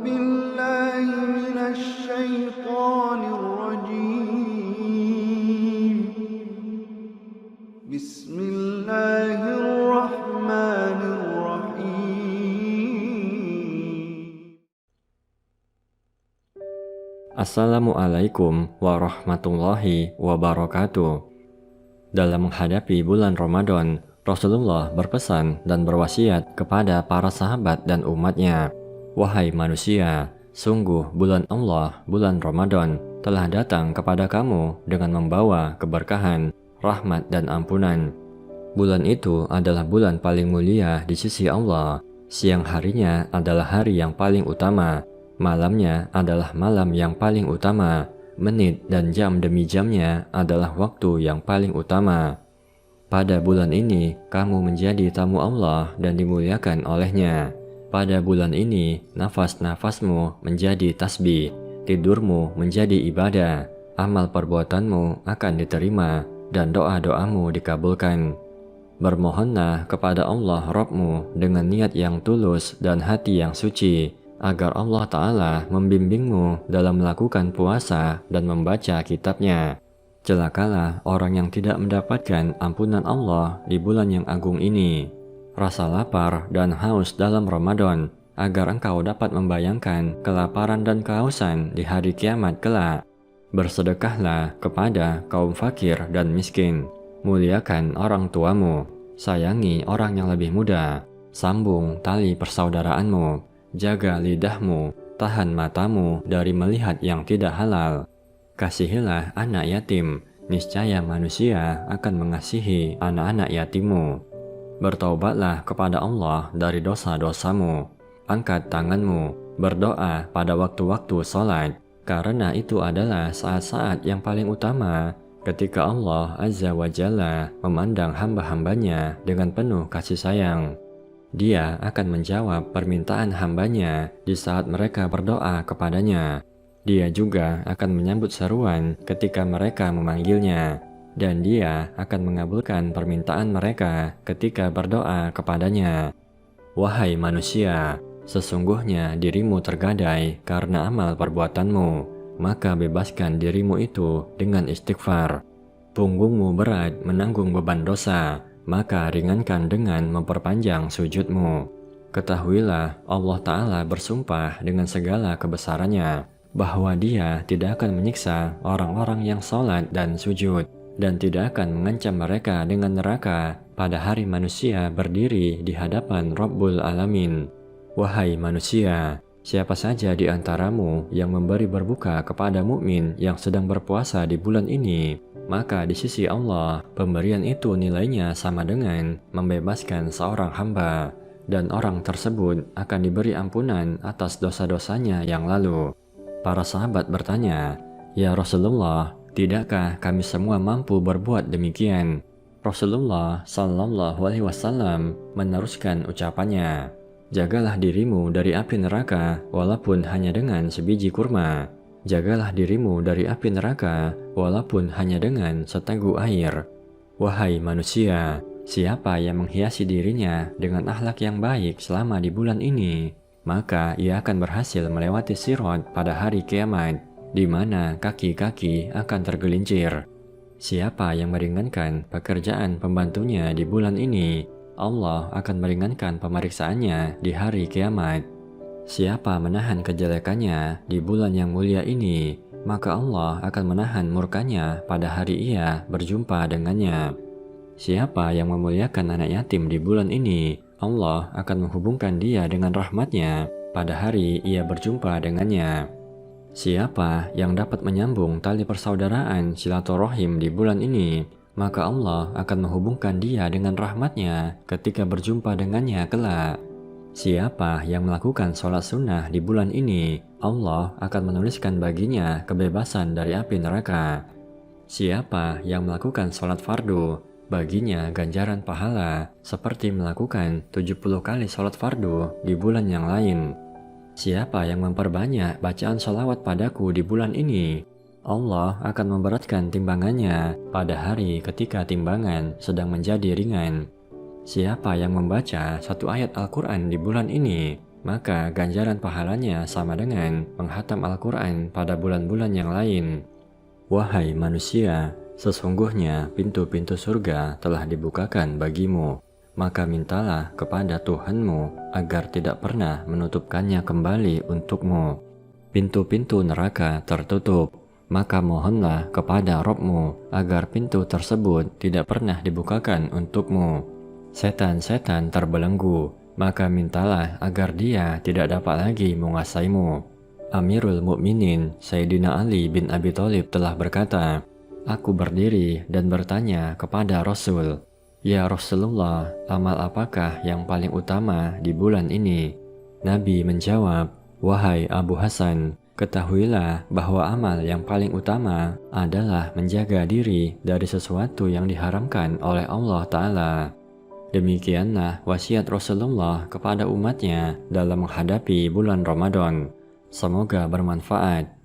بالله من الشيطان الرجيم. بسم الله الرحمن الرحيم. Assalamualaikum warahmatullahi wabarakatuh. Dalam menghadapi bulan Ramadan, Rasulullah berpesan dan berwasiat kepada para sahabat dan umatnya, "Wahai manusia, sungguh bulan Allah, bulan Ramadan, telah datang kepada kamu dengan membawa keberkahan, rahmat dan ampunan. Bulan itu adalah bulan paling mulia di sisi Allah. Siang harinya adalah hari yang paling utama, malamnya adalah malam yang paling utama, menit dan jam demi jamnya adalah waktu yang paling utama. Pada bulan ini, kamu menjadi tamu Allah dan dimuliakan olehnya. Pada bulan ini, nafas-nafasmu menjadi tasbih, tidurmu menjadi ibadah, amal perbuatanmu akan diterima, dan doa-doamu dikabulkan. Bermohonlah kepada Allah Rabbmu dengan niat yang tulus dan hati yang suci, agar Allah Ta'ala membimbingmu dalam melakukan puasa dan membaca kitabnya. Celakalah orang yang tidak mendapatkan ampunan Allah di bulan yang agung ini. Rasa lapar dan haus dalam Ramadan, agar engkau dapat membayangkan kelaparan dan kehausan di hari kiamat kelak. Bersedekahlah kepada kaum fakir dan miskin. Muliakan orang tuamu, sayangi orang yang lebih muda, sambung tali persaudaraanmu, jaga lidahmu, tahan matamu dari melihat yang tidak halal. Kasihilah anak yatim, niscaya manusia akan mengasihi anak-anak yatimmu. Bertaubatlah kepada Allah dari dosa-dosamu. Angkat tanganmu, berdoa pada waktu-waktu sholat, karena itu adalah saat-saat yang paling utama ketika Allah Azza wa Jalla memandang hamba-hambanya dengan penuh kasih sayang. Dia akan menjawab permintaan hambanya di saat mereka berdoa kepadanya. Dia juga akan menyambut seruan ketika mereka memanggilnya, dan dia akan mengabulkan permintaan mereka ketika berdoa kepadanya. Wahai manusia, sesungguhnya dirimu tergadai karena amal perbuatanmu, maka bebaskan dirimu itu dengan istighfar. Punggungmu berat menanggung beban dosa, maka ringankan dengan memperpanjang sujudmu. Ketahuilah Allah Ta'ala bersumpah dengan segala kebesarannya, bahwa Dia tidak akan menyiksa orang-orang yang sholat dan sujud, dan tidak akan mengancam mereka dengan neraka pada hari manusia berdiri di hadapan Rabbul Alamin. Wahai manusia, siapa saja di antaramu yang memberi berbuka kepada mukmin yang sedang berpuasa di bulan ini, maka di sisi Allah, pemberian itu nilainya sama dengan membebaskan seorang hamba, dan orang tersebut akan diberi ampunan atas dosa-dosanya yang lalu. Para sahabat bertanya, "Ya Rasulullah, tidakkah kami semua mampu berbuat demikian?" Rasulullah Sallallahu Alaihi Wasallam meneruskan ucapannya, "Jagalah dirimu dari api neraka walaupun hanya dengan sebiji kurma. Jagalah dirimu dari api neraka walaupun hanya dengan seteguk air." Wahai manusia, siapa yang menghiasi dirinya dengan akhlak yang baik selama di bulan ini, maka ia akan berhasil melewati sirat pada hari kiamat, di mana kaki-kaki akan tergelincir. Siapa yang meringankan pekerjaan pembantunya di bulan ini, Allah akan meringankan pemeriksaannya di hari kiamat. Siapa menahan kejelekannya di bulan yang mulia ini, maka Allah akan menahan murkanya pada hari ia berjumpa dengannya. Siapa yang memuliakan anak yatim di bulan ini, Allah akan menghubungkan dia dengan rahmatnya pada hari ia berjumpa dengannya. Siapa yang dapat menyambung tali persaudaraan silaturahim di bulan ini, maka Allah akan menghubungkan dia dengan rahmatnya ketika berjumpa dengannya kelak. Siapa yang melakukan sholat sunnah di bulan ini, Allah akan menuliskan baginya kebebasan dari api neraka. Siapa yang melakukan sholat fardu, baginya ganjaran pahala seperti melakukan 70 kali sholat fardu di bulan yang lain. Siapa yang memperbanyak bacaan sholawat padaku di bulan ini, Allah akan memberatkan timbangannya pada hari ketika timbangan sedang menjadi ringan. Siapa yang membaca satu ayat Al-Quran di bulan ini, maka ganjaran pahalanya sama dengan menghatam Al-Quran pada bulan-bulan yang lain. Wahai manusia, sesungguhnya pintu-pintu surga telah dibukakan bagimu, maka mintalah kepada Tuhanmu agar tidak pernah menutupkannya kembali untukmu. Pintu-pintu neraka tertutup, maka mohonlah kepada Rabb-Mu agar pintu tersebut tidak pernah dibukakan untukmu. Setan-setan terbelenggu, maka mintalah agar dia tidak dapat lagi menguasaimu. Amirul Mukminin Sayyidina Ali bin Abi Thalib telah berkata, "Aku berdiri dan bertanya kepada Rasul, 'Ya Rasulullah, amal apakah yang paling utama di bulan ini?' Nabi menjawab, 'Wahai Abu Hasan, ketahuilah bahwa amal yang paling utama adalah menjaga diri dari sesuatu yang diharamkan oleh Allah Ta'ala.' Demikianlah wasiat Rasulullah kepada umatnya dalam menghadapi bulan Ramadan. Semoga bermanfaat.